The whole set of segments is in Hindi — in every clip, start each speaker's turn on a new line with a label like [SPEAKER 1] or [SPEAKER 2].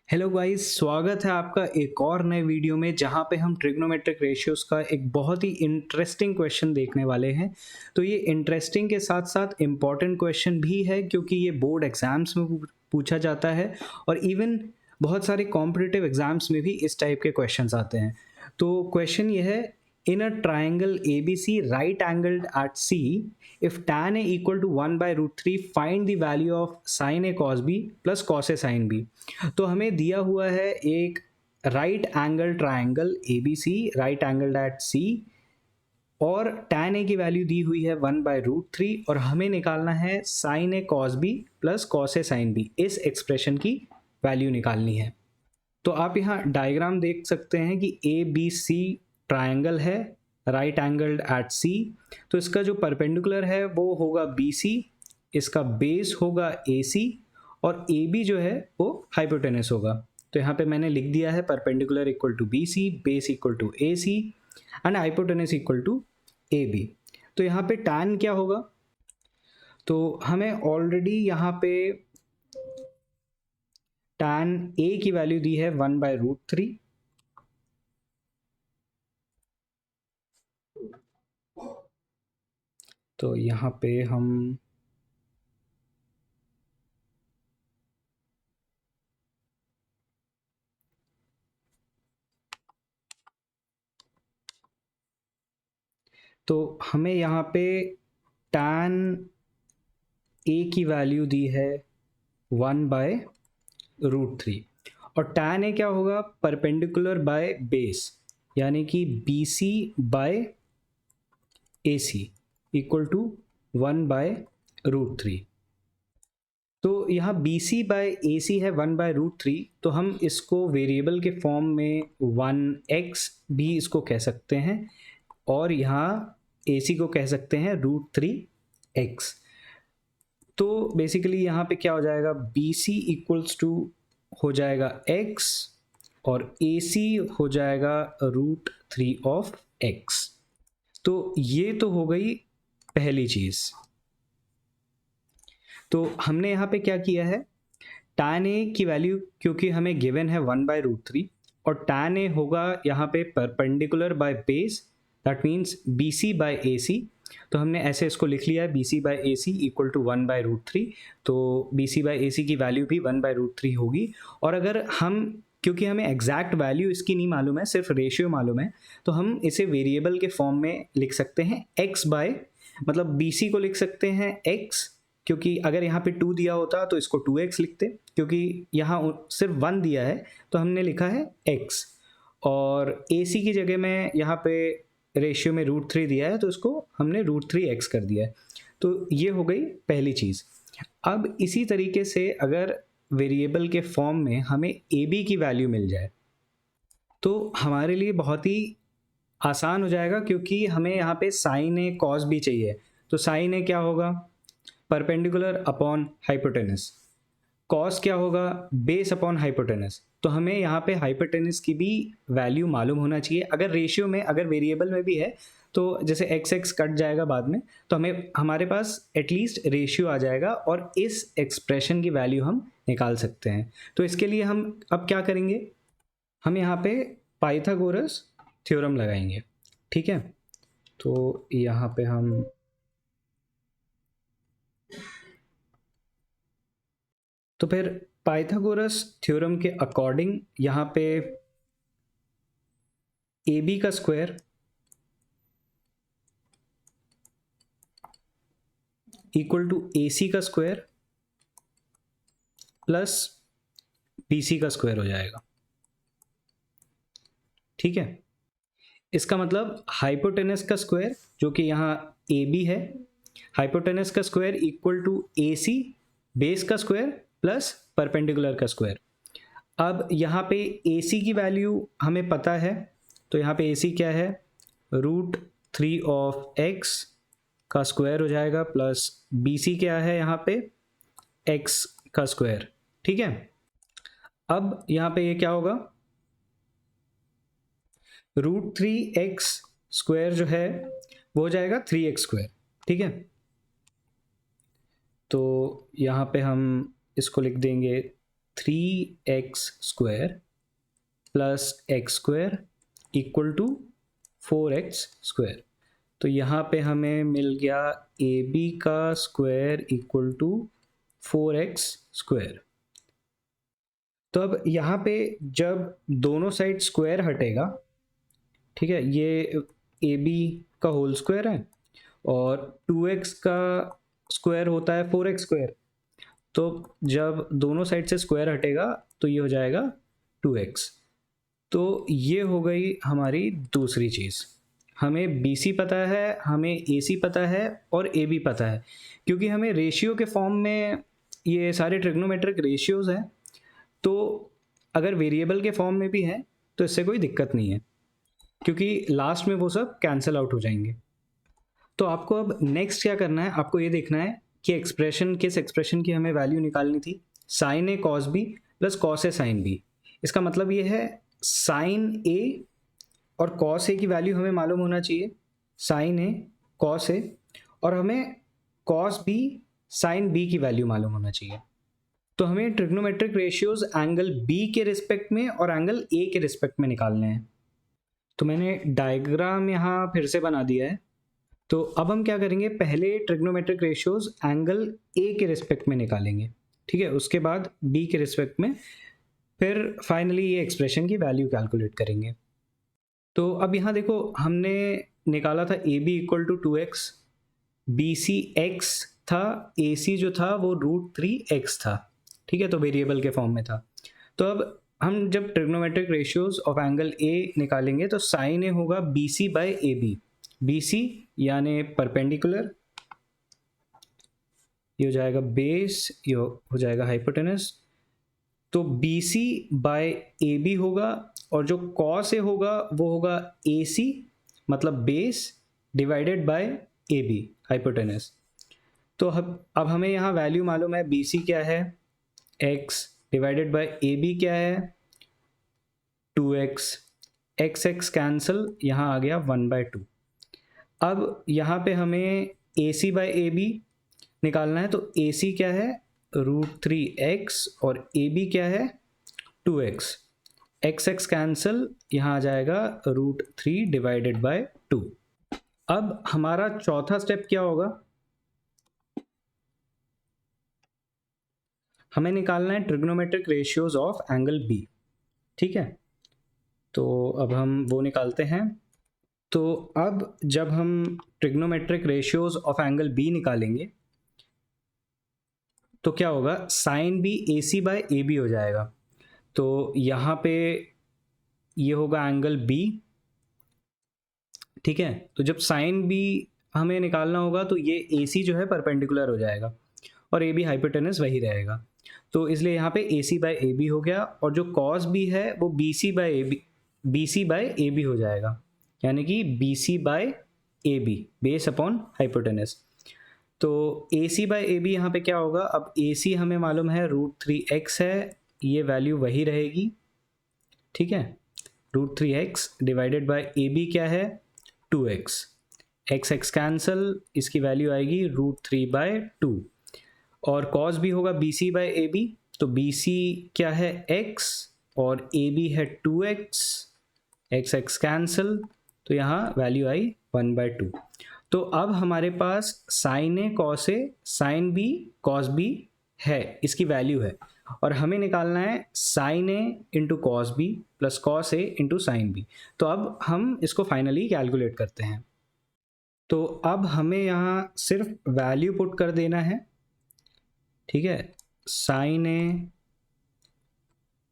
[SPEAKER 1] हेलो गाइस, स्वागत है आपका एक और नए वीडियो में जहां पे हम ट्रिग्नोमेट्रिक रेशियोज का एक बहुत ही इंटरेस्टिंग क्वेश्चन देखने वाले हैं। तो ये इंटरेस्टिंग के साथ साथ इम्पॉर्टेंट क्वेश्चन भी है क्योंकि ये बोर्ड एग्जाम्स में पूछा जाता है और इवन बहुत सारे कॉम्पिटिटिव एग्जाम्स में भी इस टाइप के क्वेश्चंस आते हैं। तो क्वेश्चन ये है, in a triangle ABC right angled at C, if tan A equal to 1 by root 3, find the value of sin A cos B plus cos A sin B। तो हमें दिया हुआ है एक right angle triangle ABC right angled at C और tan A की वैल्यू दी हुई है 1 बाय रूट 3 और हमें निकालना है sin A cos B plus cos A sin B। इस एक्सप्रेशन की वैल्यू निकालनी है। तो आप यहाँ डायग्राम देख सकते हैं कि ए बी सी ट्राइंगल है राइट एंगल्ड एट सी। तो इसका जो परपेंडिकुलर है वो होगा बी सी, इसका बेस होगा ए सी और ए बी जो है वो हाइपोटेनस होगा। तो यहाँ पे मैंने लिख दिया है perpendicular equal to B C, base equal to A C and hypotenuse equal to A B. तो यहाँ पे tan क्या होगा, तो हमें ऑलरेडी यहाँ पे tan A की वैल्यू दी है 1 बाय रूट 3। तो यहाँ पे हम तो हमें यहाँ पे tan A की वैल्यू दी है 1 बाय रूट 3 और tan A क्या होगा, परपेंडिकुलर बाय बेस, यानी कि B C by A C equal to 1 by root 3। तो यहाँ बी सी बाय ए सी है 1 बाय रूट 3, तो हम इसको वेरिएबल के फॉर्म में 1x भी इसको कह सकते हैं और यहाँ ए सी को कह सकते हैं रूट 3x। तो बेसिकली यहाँ पे क्या हो जाएगा, बी सी इक्वल्स टू हो जाएगा x और ए सी हो जाएगा रूट 3 ऑफ x। तो ये तो हो गई पहली चीज़। तो हमने यहाँ पे क्या किया है, tan A की वैल्यू क्योंकि हमें गिवन है 1 बाय रूट 3 और tan A होगा यहाँ पे perpendicular by base, that means B C by A C. तो हमने ऐसे इसको लिख लिया है B C by A C equal to 1 by root 3। तो बी सी बाय ए सी की वैल्यू भी 1 बाय रूट 3 होगी। और अगर हम, क्योंकि हमें एग्जैक्ट वैल्यू इसकी नहीं मालूम है, सिर्फ रेशियो मालूम है, तो हम इसे वेरिएबल के फॉर्म में लिख सकते हैं x बाय, मतलब बी सी को लिख सकते हैं x, क्योंकि अगर यहाँ पे 2 दिया होता तो इसको 2x लिखते, क्योंकि यहाँ सिर्फ 1 दिया है तो हमने लिखा है x। और AC की जगह में यहाँ पे रेशियो में रूट 3 दिया है तो इसको हमने रूट 3x कर दिया है। तो ये हो गई पहली चीज़। अब इसी तरीके से अगर वेरिएबल के फॉर्म में हमें AB की वैल्यू मिल जाए तो हमारे लिए बहुत ही आसान हो जाएगा, क्योंकि हमें यहाँ पे साइन ए कॉस भी चाहिए। तो साइन ए क्या होगा, परपेंडिकुलर अपॉन हाइपोटेनस। कॉस क्या होगा, बेस अपॉन हाइपोटेनस। तो हमें यहाँ पे हाइपोटेनस की भी वैल्यू मालूम होना चाहिए। अगर रेशियो में, अगर वेरिएबल में भी है तो जैसे एक्स एक्स कट जाएगा बाद में, तो हमें, हमारे पास एटलीस्ट रेशियो आ जाएगा और इस एक्सप्रेशन की वैल्यू हम निकाल सकते हैं। तो इसके लिए हम अब क्या करेंगे, हम यहाँ पे पाइथागोरस थ्योरम लगाएंगे। ठीक है, तो यहाँ पे हम तो फिर पाइथागोरस थ्योरम के अकॉर्डिंग यहाँ पे ए बी का स्क्वायर इक्वल टू ए सी का स्क्वायर प्लस बी सी का स्क्वायर हो जाएगा। ठीक है, इसका मतलब हाइपोटेनस का स्क्वायर जो कि यहाँ ए बी है, हाइपोटेनस का square equal to A C base का स्क्वायर प्लस परपेंडिकुलर का स्क्वायर। अब यहाँ पे ए सी की वैल्यू हमें पता है, तो यहाँ पे ए सी क्या है, रूट 3 ऑफ एक्स का स्क्वायर हो जाएगा प्लस बी सी क्या है यहाँ पे, एक्स का स्क्वायर। ठीक है, अब यहाँ पे ये क्या होगा, रूट 3x स्क्वायर जो है वो हो जाएगा 3x स्क्वायर। ठीक है, तो यहाँ पे हम इसको लिख देंगे 3x² plus x² equal to 4x²। तो यहाँ पे हमें मिल गया AB का स्क्वायर इक्वल टू 4x²। तो अब यहाँ पे जब दोनों साइड स्क्वायर हटेगा, ठीक है, ये AB का होल स्क्वायर है और 2x का स्क्वायर होता है 4x²। तो जब दोनों साइड से स्क्वायर हटेगा तो ये हो जाएगा 2x। तो ये हो गई हमारी दूसरी चीज़। हमें BC पता है, हमें AC पता है और AB पता है, क्योंकि हमें रेशियो के फॉर्म में ये सारे ट्रिग्नोमेट्रिक रेशियोज़ हैं। तो अगर वेरिएबल के फॉर्म में भी हैं तो इससे कोई दिक्कत नहीं है, क्योंकि लास्ट में वो सब कैंसिल आउट हो जाएंगे। तो आपको अब नेक्स्ट क्या करना है, आपको ये देखना है कि किस एक्सप्रेशन की हमें वैल्यू निकालनी थी। Sign A cos B plus cos A sine B. इसका मतलब ये है साइन ए और कॉस ए की वैल्यू हमें मालूम होना चाहिए, साइन ए कॉस ए, और हमें कॉस बी साइन बी की वैल्यू मालूम होना चाहिए। तो हमें ट्रिग्नोमेट्रिक रेशियोज एंगल बी के रिस्पेक्ट में और एंगल ए के रिस्पेक्ट में निकालने हैं। तो मैंने डायग्राम यहाँ फिर से बना दिया है। तो अब हम क्या करेंगे, पहले ट्रिग्नोमेट्रिक रेशियोज एंगल ए के रिस्पेक्ट में निकालेंगे, ठीक है, उसके बाद बी के रिस्पेक्ट में, फिर फाइनली ये एक्सप्रेशन की वैल्यू कैलकुलेट करेंगे। तो अब यहाँ देखो, हमने निकाला था A B equal to 2x, B C X था, ए सी जो था वो √3x था, ठीक है, तो वेरिएबल के फॉर्म में था। तो अब हम जब trigonometric ratios of angle A निकालेंगे तो साइन ए होगा B C by A B. B C यानी परपेंडिकुलर, ये हो जाएगा बेस, ये हो जाएगा हाइपोटेनस। तो B C by A B होगा, और जो कॉस ए होगा वो होगा ए सी, मतलब base, divided by A B, hypotenuse. तो अब हमें यहाँ वैल्यू मालूम है, बी सी क्या है x, divided by A B क्या है 2x, x कैंसिल, यहाँ आ गया 1/2। अब यहाँ पे हमें ए सी बाई ए बी निकालना है। तो ए सी क्या है √3x और ए बी क्या है 2x, x कैंसिल, यहाँ आ जाएगा √3 डिवाइडेड बाय 2। अब हमारा चौथा स्टेप क्या होगा, हमें निकालना है trigonometric ratios of angle B, ठीक है। तो अब हम वो निकालते हैं। तो अब जब हम trigonometric ratios of angle B निकालेंगे तो क्या होगा, sine B A C by A B हो जाएगा। तो यहाँ पे ये होगा एंगल बी, ठीक है। तो जब साइन बी हमें निकालना होगा तो ये ए सी जो है परपेंडिकुलर हो जाएगा और ए बी हाइपोटेनस वही रहेगा। तो इसलिए यहाँ पे ए सी बाय ए बी हो गया, और जो कॉस बी है वो B C by A B हो जाएगा, यानी कि B C by A B, base upon hypotenuse. तो A C by A B यहाँ पे क्या होगा, अब ए सी हमें मालूम है √3x है, ये वैल्यू वही रहेगी, ठीक है, √3x divided by A B क्या है 2x, x कैंसिल, इसकी वैल्यू आएगी √3/2। और कॉस भी होगा B C by A B, तो बी सी क्या है x और ए बी है 2x, x कैंसिल, तो यहाँ वैल्यू आई 1/2। तो अब हमारे पास sine A cos A sine B cos B है, इसकी वैल्यू है, और हमें निकालना है sine A into cos B plus cos A into sine B. तो अब हम इसको फाइनली कैलकुलेट करते हैं। तो अब हमें यहाँ सिर्फ वैल्यू पुट कर देना है, ठीक है, sine A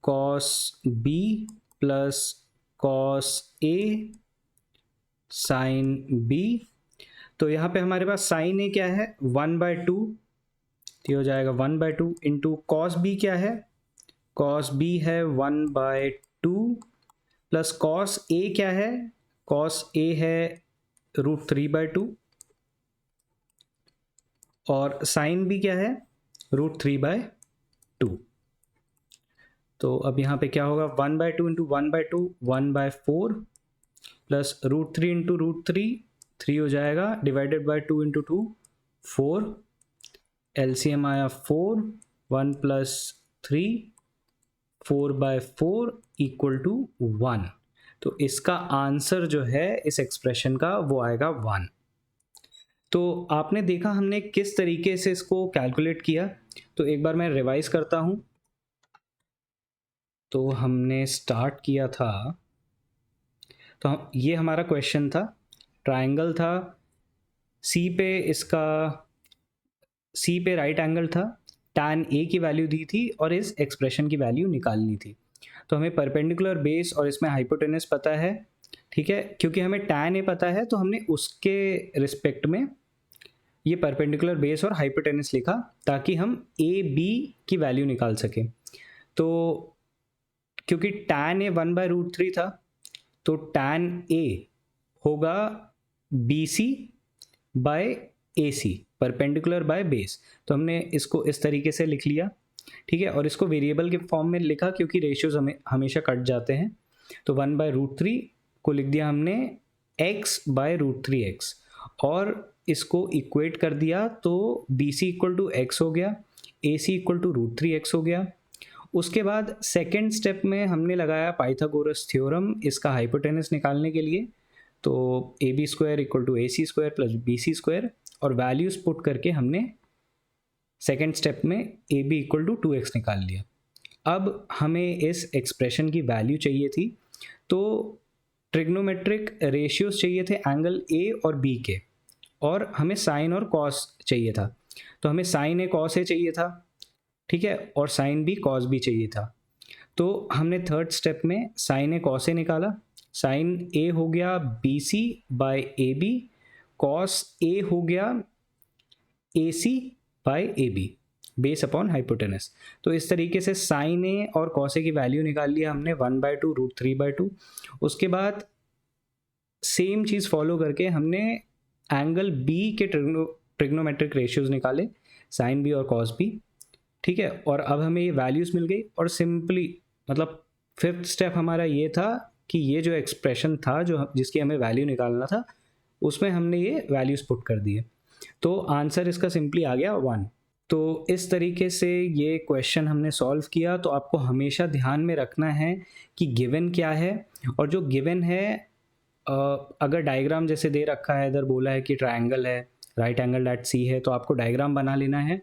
[SPEAKER 1] cos B plus cos A sine B. तो यहाँ पे हमारे पास साइन ए क्या है 1/2, तो हो जाएगा 1/2 इंटू कॉस बी क्या है, कॉस बी है 1/2 प्लस कॉस ए क्या है, कॉस ए है √3/2 और साइन बी क्या है √3/2। तो अब यहाँ पे क्या होगा, 1/2 इंटू 1/2 1/4 प्लस √3 इंटू √3 3 हो जाएगा, डिवाइडेड बाय 2 इंटू 2 4, एलसीएम आया 4, 1 + 3 4/4 इक्वल टू 1। तो इसका आंसर जो है इस एक्सप्रेशन का वो आएगा 1। तो आपने देखा हमने किस तरीके से इसको कैलकुलेट किया। तो एक बार मैं रिवाइज करता हूँ। तो हमने स्टार्ट किया था, तो ये हमारा क्वेश्चन था, ट्रायंगल था, सी पे राइट एंगल था, tan ए की वैल्यू दी थी और इस एक्सप्रेशन की वैल्यू निकालनी थी। तो हमें परपेंडिकुलर बेस और इसमें हाइपोटेनस पता है, ठीक है। क्योंकि हमें tan ए पता है तो हमने उसके रिस्पेक्ट में ये परपेंडिकुलर बेस और हाइपोटेनस लिखा ताकि हम ए बी की वैल्यू निकाल सकें। तो क्योंकि tan ए 1/√3 था तो tan ए होगा BC by AC, perpendicular by base. तो हमने इसको इस तरीके से लिख लिया, ठीक है। और इसको वेरिएबल के फॉर्म में लिखा क्योंकि रेशियोज हमेशा कट जाते हैं। तो 1/√3 को लिख दिया हमने x/√3x और इसको इक्वेट कर दिया तो BC इक्वल टू x हो गया, AC इक्वल टू √3x हो गया। उसके बाद सेकेंड स्टेप में हमने लगाया पाइथागोरस थ्योरम इसका हाइपोटेनस निकालने के लिए। तो AB² equal to AC² plus BC² और वैल्यूज पुट करके हमने सेकेंड स्टेप में AB इक्वल टू 2x निकाल लिया। अब हमें इस एक्सप्रेशन की वैल्यू चाहिए थी, तो ट्रिग्नोमेट्रिक रेशियोज चाहिए थे एंगल A और B के, और हमें साइन और कॉस चाहिए था। तो हमें साइन A cos A चाहिए था, ठीक है, और साइन B cos B चाहिए था। तो हमने थर्ड स्टेप में साइन A cos A निकाला। साइन A हो गया BC by AB, cos A हो गया AC by AB, base upon hypotenuse. तो इस तरीके से साइन A और cos A की वैल्यू निकाल लिया हमने 1/2 √3/2। उसके बाद सेम चीज़ फॉलो करके हमने एंगल B के ट्रिग्नोमेट्रिक रेशियोज निकाले, साइन B और cos B, ठीक है। और अब हमें ये वैल्यूज़ मिल गई और सिंपली मतलब फिफ्थ स्टेप हमारा ये था कि ये जो एक्सप्रेशन था जिसकी हमें वैल्यू निकालना था उसमें हमने ये वैल्यूज़ पुट कर दिए। तो आंसर इसका सिंपली आ गया 1। तो इस तरीके से ये क्वेश्चन हमने सॉल्व किया। तो आपको हमेशा ध्यान में रखना है कि गिवन क्या है, और जो गिवन है अगर डायग्राम जैसे दे रखा है, इधर बोला है कि ट्रायंगल है, राइट एंगल एट सी है, तो आपको डायग्राम बना लेना है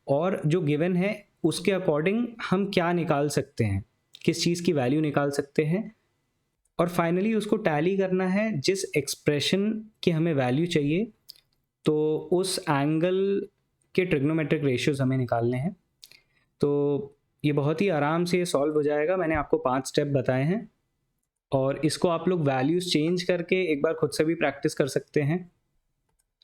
[SPEAKER 1] और जो गिवन है उसके अकॉर्डिंग हम क्या निकाल सकते हैं, किस चीज़ की वैल्यू निकाल सकते हैं, और फाइनली उसको टैली करना है जिस एक्सप्रेशन की हमें वैल्यू चाहिए, तो उस एंगल के ट्रिग्नोमेट्रिक रेशियोज हमें निकालने हैं। तो ये बहुत ही आराम से सॉल्व हो जाएगा। मैंने आपको 5 स्टेप बताए हैं और इसको आप लोग वैल्यूज़ चेंज करके एक बार खुद से भी प्रैक्टिस कर सकते हैं,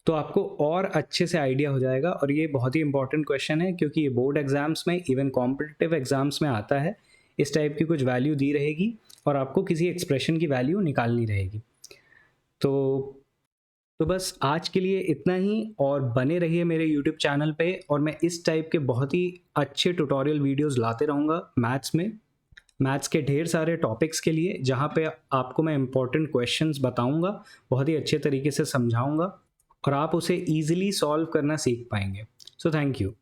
[SPEAKER 1] तो आपको और अच्छे से आइडिया हो जाएगा। और ये बहुत ही इंपॉर्टेंट क्वेश्चन है क्योंकि ये बोर्ड एग्जाम्स में, इवन कॉम्पिटिटिव एग्जाम्स में आता है। इस टाइप की कुछ वैल्यू दी रहेगी और आपको किसी एक्सप्रेशन की वैल्यू निकालनी रहेगी। तो बस आज के लिए इतना ही, और बने रहिए मेरे YouTube चैनल पे, और मैं इस टाइप के बहुत ही अच्छे ट्यूटोरियल वीडियोस लाते रहूँगा मैथ्स के ढेर सारे टॉपिक्स के लिए, जहाँ पे आपको मैं इंपॉर्टेंट क्वेश्चंस बताऊँगा, बहुत ही अच्छे तरीके से समझाऊँगा और आप उसे ईजिली सॉल्व करना सीख पाएंगे। So thank you.